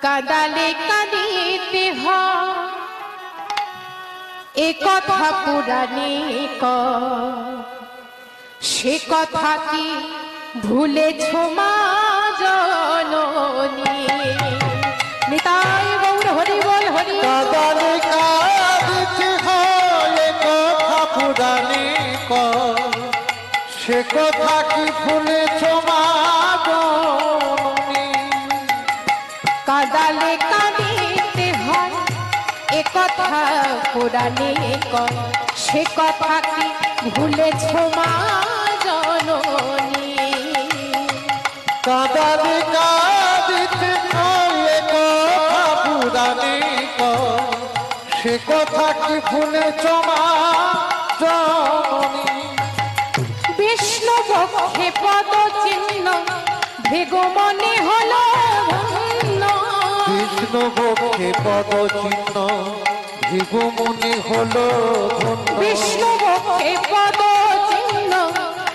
কাঁদালে কাঁদিতে হয় এ কথা পুরাণে সে কথা কি ভুলেছ মা জননী। নিতাই গৌর হরি বল হরি। কাঁদালে কাঁদিতে হয় এ কথা পুরাণে সে কথা কি ভুলেছ মা জননী। কাঁদালে কাঁদিতে হয় এ কথা পুরাণে সে কথা কি ভুলেছ মা জননী। কাঁদালে কাঁদিতে হয় এ কথা পুরাণে সে কথা কি ভুলেছ মা জননী। বিষ্ণু বক্ষে পদ চিহ্ন ভেগো মনে হলো ধন্য। বিষ্ণু বক্ষে পদ চিহ্ন ভেগো মনে হলো ধন্য। বিষ্ণু বক্ষে পদ চিহ্ন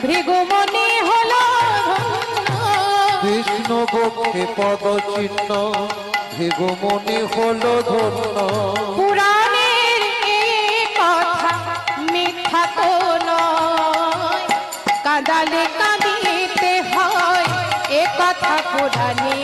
ভেগো মনে হলো ধন্য। বিষ্ণু বক্ষে পদ চিহ্ন ভেগো মনে হলো ধন্য। পুরাণের এই কথা মিথ্যা তো নয়। কাঁদালে কাঁদিতে হয় এ কথা পুরাণে